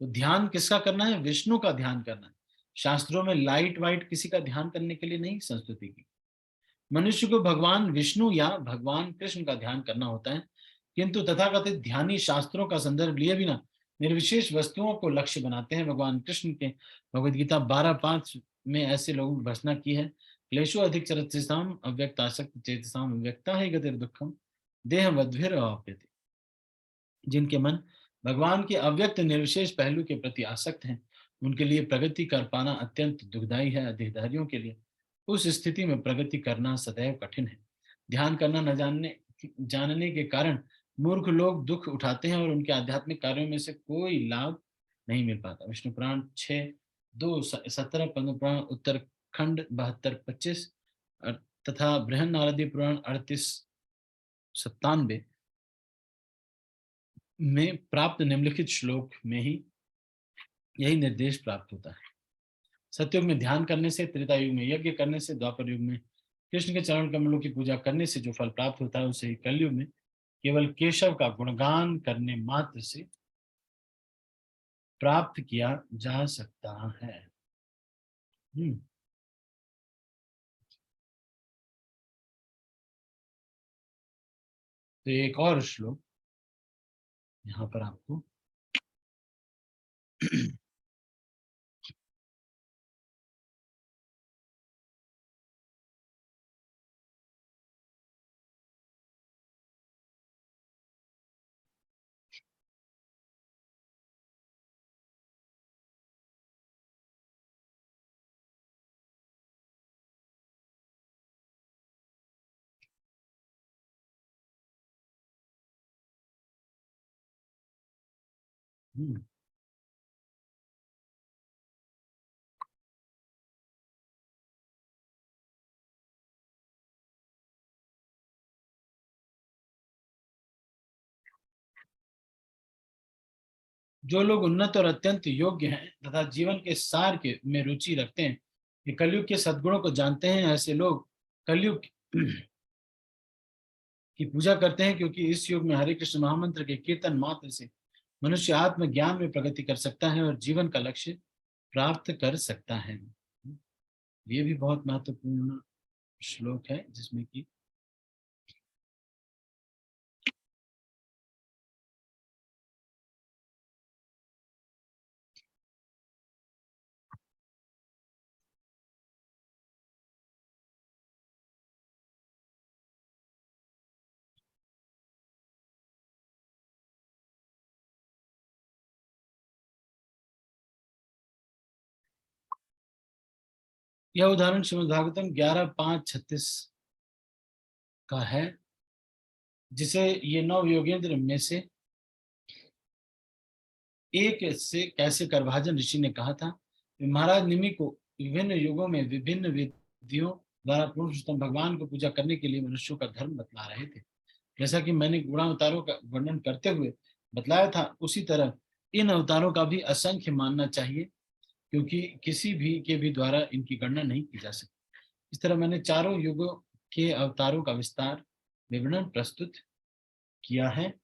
तो ध्यान किसका करना है? विष्णु का ध्यान करना है। शास्त्रों में लाइट वाइट किसी का ध्यान करने के लिए नहीं संस्तुति की। मनुष्य को भगवान विष्णु या भगवान कृष्ण का ध्यान करना होता है, किंतु तथाकथित ध्यानी शास्त्रों का संदर्भ लिए बिना निर्विशेष वस्तुओं को लक्ष्य बनाते हैं। भगवान कृष्ण के भगवद गीता 12:5 में ऐसे लोगों की भर्त्सना की है, क्लेशो अधिक चरतसाम अव्यक्त आसक्त चेतसाम अव्यक्ता है गतिर दुखम देह वद्भिर अवाप्यते। जिनके मन भगवान के अव्यक्त निर्विशेष पहलू के प्रति आसक्त हैं, उनके लिए प्रगति कर पाना अत्यंत दुखदायी है। अधिकारियों के लिए उस स्थिति में प्रगति करना सदैव कठिन है। ध्यान करना न जानने के कारण मूर्ख लोग दुख उठाते हैं और उनके आध्यात्मिक कार्यों में से कोई लाभ नहीं मिल पाता। विष्णु पुराण 6:2-17, पद्म पुराण उत्तरखंड 72:25 तथा बृहन नारदीय पुराण 38:97 में प्राप्त निम्नलिखित श्लोक में ही यही निर्देश प्राप्त होता है। सतयुग में ध्यान करने से, त्रेता युग में यज्ञ करने से, द्वापर युग में कृष्ण के चरण कमलों की पूजा करने से जो फल प्राप्त होता है, उसे ही कलयुग में केवल केशव का गुणगान करने मात्र से प्राप्त किया जा सकता है। तो एक और श्लोक यहाँ पर आपको हम्म, जो लोग उन्नत और अत्यंत योग्य हैं तथा जीवन के सार के में रुचि रखते हैं, ये कलयुग के सद्गुणों को जानते हैं, ऐसे लोग कलयुग की पूजा करते हैं, क्योंकि इस युग में हरे कृष्ण महामंत्र के कीर्तन मात्र से मनुष्य आत्मज्ञान में प्रगति कर सकता है और जीवन का लक्ष्य प्राप्त कर सकता है। ये भी बहुत महत्वपूर्ण श्लोक है, जिसमें कि यह उदाहरण श्रीमद् भागवतम 11:5-36 का है, जिसे ये 9 योगेंद्र में से एक से कैसे करभाजन ऋषि ने कहा था। महाराज निमि को विभिन्न युगों में विभिन्न विधियों द्वारा पुरुषोत्तम भगवान को पूजा करने के लिए मनुष्यों का धर्म बतला रहे थे। जैसा कि मैंने गुणावतारों का वर्णन करते हुए बतलाया था, उसी तरह इन अवतारों का भी असंख्य मानना चाहिए, क्योंकि किसी भी के भी द्वारा इनकी गणना नहीं की जा सकती। इस तरह मैंने चारों युगों के अवतारों का विस्तार विवरण प्रस्तुत किया है।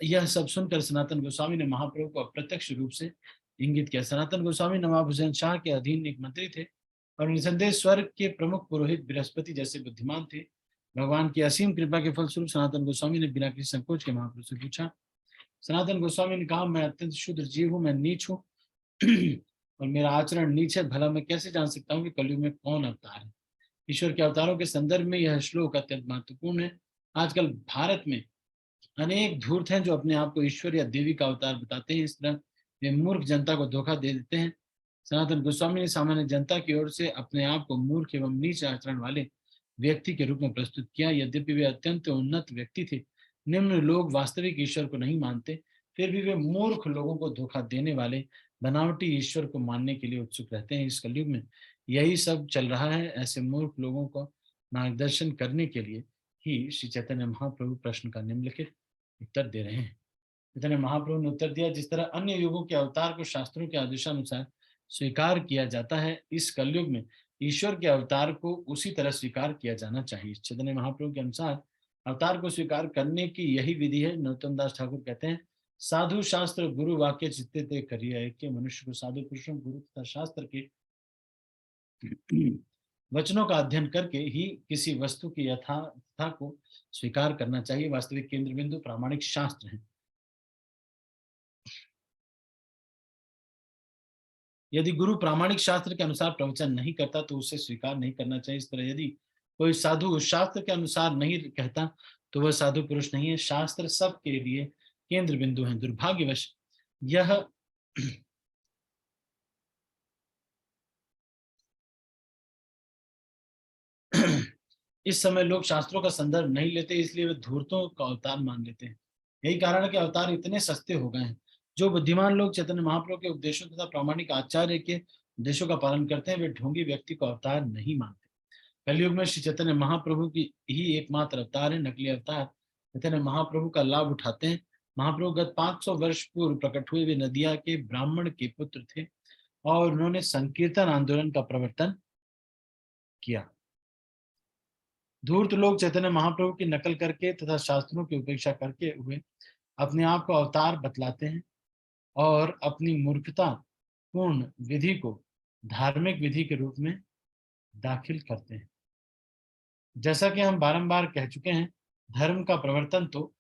यह सब सुनकर सनातन गोस्वामी ने महाप्रभु को अप्रत्यक्ष रूप से इंगित किया। सनातन गोस्वामी नवाब शाह के अधीन एक मंत्री थे और निसंदेह स्वर्ग के प्रमुख पुरोहित बृहस्पति जैसे बुद्धिमान थे। भगवान की असीम कृपा के फलस्वरूप सनातन गोस्वामी ने बिना किसी संकोच के महाप्रभु से पूछा। सनातन गोस्वामी ने कहा, मैं अत्यंत शुद्र जीव हूँ, मैं नीच हूँ और मेरा आचरण नीच है। भला मैं कैसे जान सकता हूँ कि कलयुग में कौन अवतार है? ईश्वर के अवतारों के संदर्भ में यह श्लोक अत्यंत महत्वपूर्ण है। आजकल भारत में अनेक धूर्त हैं जो अपने आप को ईश्वर या देवी का अवतार बताते हैं। इस तरह वे मूर्ख जनता को धोखा दे देते हैं। सनातन गोस्वामी ने सामान्य जनता की ओर से अपने आप को मूर्ख एवं नीच आचरण वाले व्यक्ति के रूप में प्रस्तुत किया। यद्यपि वे अत्यंत उन्नत व्यक्ति थे, निम्न लोग वास्तविक ईश्वर को नहीं मानते, फिर भी वे मूर्ख लोगों को धोखा देने वाले बनावटी ईश्वर को मानने के लिए उत्सुक रहते हैं। इस कलयुग में यही सब चल रहा है। ऐसे मूर्ख लोगों को मार्गदर्शन करने के लिए ही श्री चैतन्य महाप्रभु प्रश्न का निम्नलिखित उत्तर दे रहे हैं। चैतन्य महाप्रभु ने उत्तर दिया, जिस तरह अन्य युगों के अवतार को शास्त्रों के आदेशानुसार स्वीकार किया जाता है। इस कलयुग में ईश्वर के अवतार को उसी तरह स्वीकार किया जाना चाहिए। चैतन्य महाप्रभु के अनुसार अवतार को स्वीकार करने की यही विधि है। नरोत्तम दास ठाकुर कहते हैं, साधु शास्त्र गुरु वाक्य चित्ते ते करिए कि मनुष्य को साधु पुरुषों गुरु तथा शास्त्र के वचनों का अध्ययन करके ही किसी वस्तु की यथार्थ को स्वीकार करना चाहिए। वास्तविक केंद्र बिंदु प्रामाणिक शास्त्र है। यदि गुरु प्रामाणिक शास्त्र के अनुसार प्रवचन नहीं करता तो उसे स्वीकार नहीं करना चाहिए। इस तरह यदि कोई साधु शास्त्र के अनुसार नहीं कहता तो वह साधु पुरुष नहीं है। शास्त्र सबके लिए केंद्र बिंदु है। दुर्भाग्यवश यह इस समय लोग शास्त्रों का संदर्भ नहीं लेते, इसलिए वे धूर्तों का अवतार मान लेते हैं। यही कारण है कि अवतार इतने सस्ते हो गए हैं। जो बुद्धिमान लोग चैतन्य महाप्रभु के उपदेशों तथा प्रामाणिक आचार्य के उपदेशों का पालन करते हैं, वे ढोंगी व्यक्ति को अवतार नहीं मानते। कलयुग में श्री चैतन्य महाप्रभु की ही एकमात्र अवतार है। नकली अवतार चैतन्य महाप्रभु का लाभ उठाते हैं। महाप्रभु गत 500 वर्ष पूर्व प्रकट हुए वे नदिया के ब्राह्मण के पुत्र थे और उन्होंने संकीर्तन आंदोलन का प्रवर्तन किया। धूर्त लोग चैतन्य महाप्रभु की नकल करके तथा शास्त्रों की उपेक्षा करके हुए अपने आप को अवतार बतलाते हैं और अपनी मूर्खता पूर्ण विधि को धार्मिक विधि के रूप में दाखिल करते हैं। जैसा कि हम बारंबार कह चुके हैं, धर्म का प्रवर्तन तो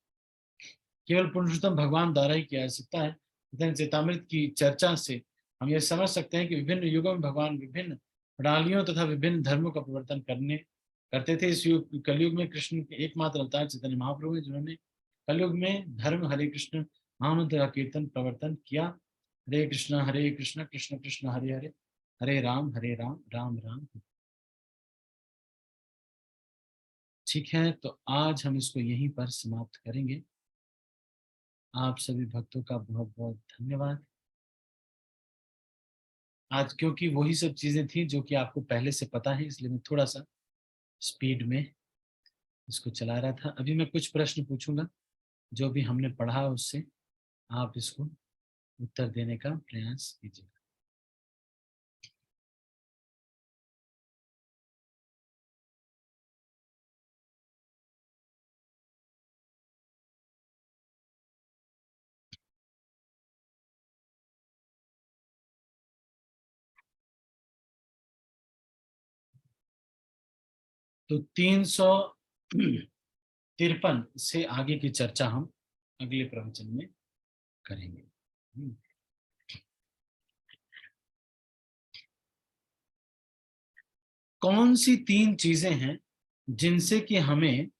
केवल पुरुषोत्तम भगवान द्वारा ही किया जा सकता है। चैतन्य चेतामृत की चर्चा से हम यह समझ सकते हैं कि विभिन्न युगों में भगवान विभिन्न प्रणालियों तथा विभिन्न धर्मों का प्रवर्तन करते थे। इस युग कलयुग में कृष्ण के एकमात्र अवतार चैतन्य महाप्रभु हैं, जिन्होंने कलयुग में धर्म हरे कृष्ण महामंत्र का कीर्तन प्रवर्तन किया। हरे कृष्ण कृष्ण कृष्ण हरे हरे, हरे राम राम राम। ठीक है, तो आज हम इसको यहीं पर समाप्त करेंगे। आप सभी भक्तों का बहुत बहुत धन्यवाद। आज क्योंकि वही सब चीजें थी जो कि आपको पहले से पता है, इसलिए मैं थोड़ा सा स्पीड में इसको चला रहा था। अभी मैं कुछ प्रश्न पूछूंगा, जो भी हमने पढ़ा उससे आप इसको उत्तर देने का प्रयास कीजिए। तो 353 से आगे की चर्चा हम अगले प्रवचन में करेंगे। कौन सी 3 चीजें हैं जिनसे कि हमें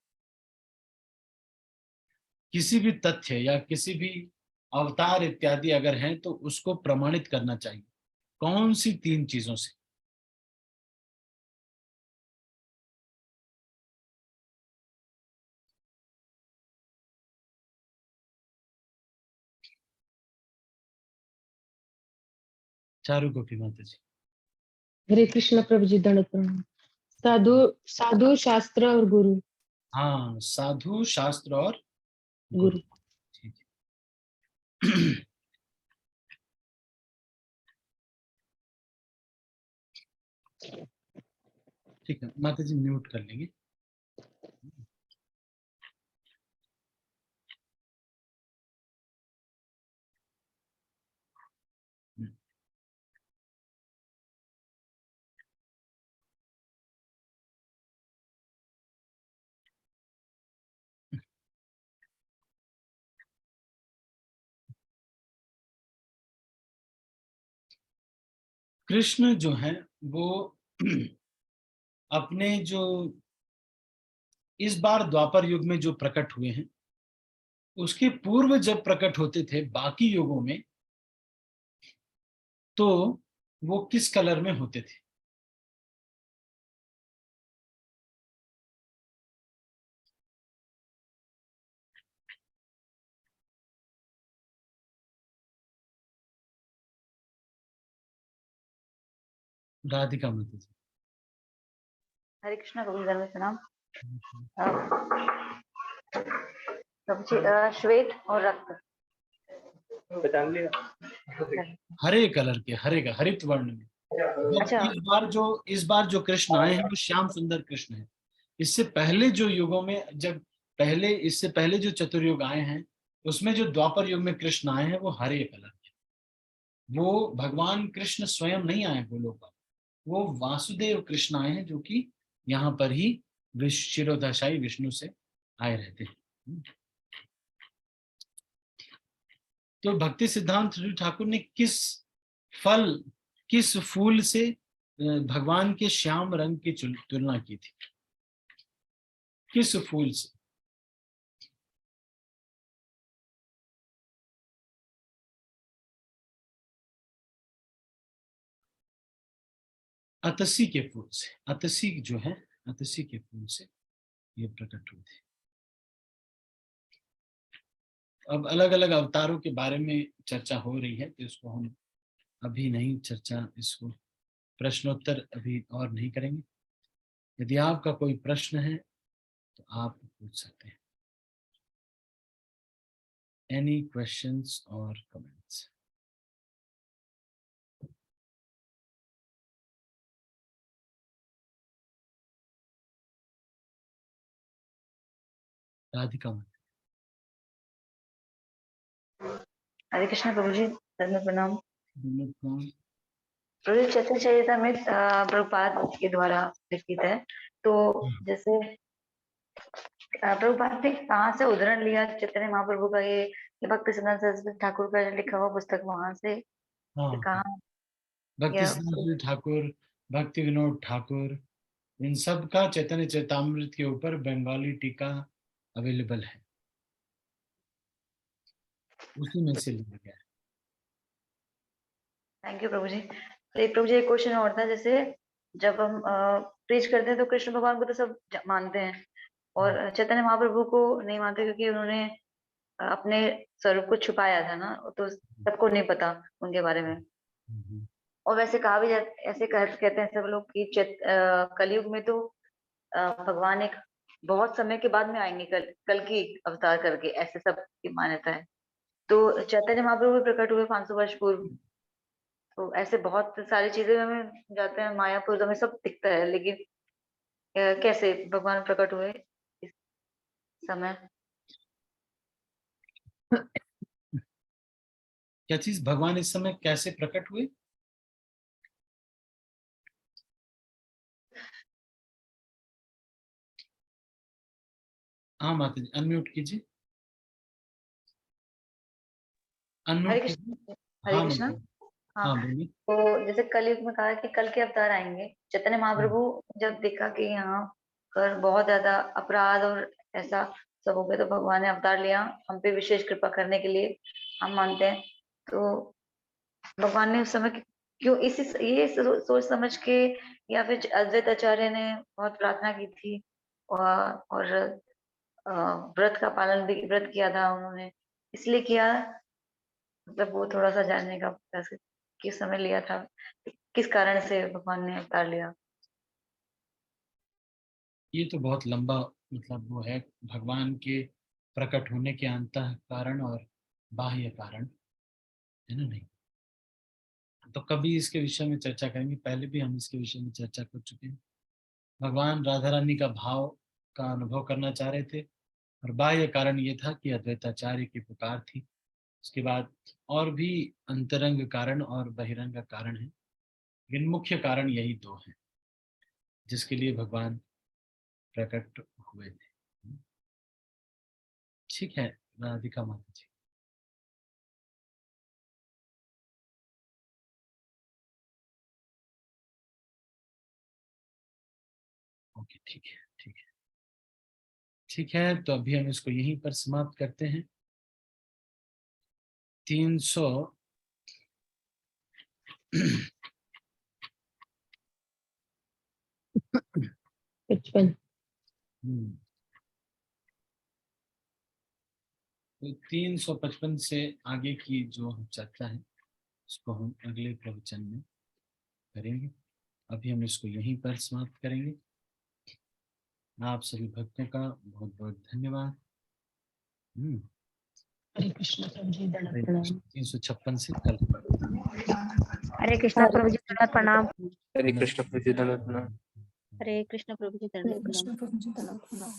किसी भी तथ्य या किसी भी अवतार इत्यादि अगर हैं तो उसको प्रमाणित करना चाहिए? कौन सी 3 चीजों से? चारू गोपी माता जी। हरे कृष्ण प्रभु जी, दंड प्रणाम। साधु साधु शास्त्र और गुरु। हाँ, साधु शास्त्र और गुरु। गुरु। ठीक है। ठीक है, माता जी म्यूट कर लेंगे। कृष्ण जो है वो अपने जो इस बार द्वापर युग में जो प्रकट हुए हैं, उसके पूर्व जब प्रकट होते थे बाकी युगों में, तो वो किस कलर में होते थे? राधिका माता जी। हरे कृष्ण प्रभु जी, प्रणाम। प्रभु जी, श्वेत और रक्त। पहचान लिया। हरे कलर के, हरित वर्ण में। अच्छा। इस बार जो कृष्ण आए हैं वो श्याम सुंदर कृष्ण है। इससे पहले जो युगों में, इससे पहले जो चतुर्युग आए हैं उसमें जो द्वापर युग में कृष्ण आए हैं वो हरे कलर के। वो भगवान कृष्ण स्वयं नहीं आए गोलोक पर, वो वासुदेव कृष्ण आए हैं जो कि यहाँ पर ही शिरोधाशाई विष्णु से आए रहते हैं। तो भक्ति सिद्धांत ठाकुर ने किस फूल से भगवान के श्याम रंग की तुलना की थी? किस फूल से? अतसी के फूल से। अतसी जो है, अतसी के फूल से ये प्रकट हुए थे। अब अलग अलग अवतारों के बारे में चर्चा हो रही है, तो इसको हम अभी नहीं इसको प्रश्नोत्तर अभी और नहीं करेंगे। यदि आपका कोई प्रश्न है तो आप पूछ सकते हैं। एनी क्वेश्चंस और कमेंट्स? राधिका हरे कृष्ण प्रभु जी, धन्यवाद, प्रणाम। कौन? प्रभु जी, चैतन्य चरितामृत प्रभुपाद के द्वारा लिखित है। तो जैसे प्रभुपाद ने कहाँ से उदाहरण लिया चैतन्य महाप्रभु का, ये भक्ति सिद्धांत सरस्वती ठाकुर का लिखा हुआ पुस्तक वहां से हाँ, कहा भक्ति या? सिद्धांत ठाकुर, भक्ति विनोद ठाकुर, इन सब का चैतन्य चरितामृत के ऊपर बंगाली टीका अवेलेबल है, उसी में से लिया गया है। थैंक यू प्रभु जी। तो प्रभु जी, एक क्वेश्चन और था। जैसे जब हम प्रीच करते हैं तो कृष्ण भगवान को तो सब मानते हैं, और चैतन्य महाप्रभु को नहीं मानते क्योंकि उन्होंने अपने स्वरूप को छुपाया था ना, तो सबको नहीं पता उनके बारे में। और वैसे कहा भी जाता, ऐसे कहते हैं सब लोग कि कलयुग में तो भगवान एक बहुत समय के बाद में आएंगे, कल की अवतार करके, ऐसे सब की मान्यता है। तो चैतन्य महाप्रभु प्रकट हुए 500 वर्ष पूर्व। तो ऐसे बहुत सारी चीजें हमें जाते हैं, मायापुर हमें सब दिखता है, लेकिन कैसे भगवान प्रकट हुए इस समय? क्या चीज? भगवान इस समय कैसे प्रकट हुए? हाँ माता जी, अनम्यूट कीजिए, हरे अनम्यूट कृष्ण। कीजिए। हरे हाँ कृष्ण। माता जी, हाँ। हाँ बोलिए। तो जैसे कलयुग में कहा कि कल के अवतार आएंगे, चैतन्य महाप्रभु जब देखा कि यहाँ पर बहुत ज्यादा अपराध और ऐसा सब हो गया, तो भगवान ने अवतार लिया हम पे विशेष कृपा करने के लिए, हम मानते हैं। तो भगवान ने उस समय क्यों ये सोच समझ के, या फिर अद्वैत आचार्य ने बहुत प्रार्थना की थी, और व्रत का पालन भी, व्रत किया था उन्होंने, इसलिए किया? मतलब वो थोड़ा सा जानने का प्रयास, किस समय लिया था, किस कारण से भगवान ने अवतार लिया? ये तो बहुत लंबा मतलब वो है, भगवान के प्रकट होने के अंतः कारण और बाह्य कारण, है ना? नहीं तो कभी इसके विषय में चर्चा करेंगे, पहले भी हम इसके विषय में चर्चा कर चुके हैं। भगवान राधा रानी का भाव का अनुभव करना चाह रहे थे, और बाह्य कारण ये था कि अद्वैताचार्य की पुकार थी। उसके बाद और भी अंतरंग कारण और बहिरंग कारण है, लेकिन मुख्य कारण यही दो हैं जिसके लिए भगवान प्रकट हुए थे। ठीक है राधिका माता जी। ओके, ठीक है, ठीक है, ठीक है। तो अभी हम इसको यहीं पर समाप्त करते हैं। 300 55। 355 से आगे की जो चर्चा है उसको हम अगले प्रवचन में करेंगे। अभी हम इसको यहीं पर समाप्त करेंगे। आप सभी भक्तों का बहुत बहुत धन्यवाद। हरे कृष्ण प्रभु जी दंडवत प्रणाम। 356 से कल। हरे कृष्णा प्रभु जी दंडवत प्रणाम। हरे कृष्ण प्रभु जी दंडवत प्रणाम। हरे कृष्ण प्रभु जी दंडवत प्रणाम।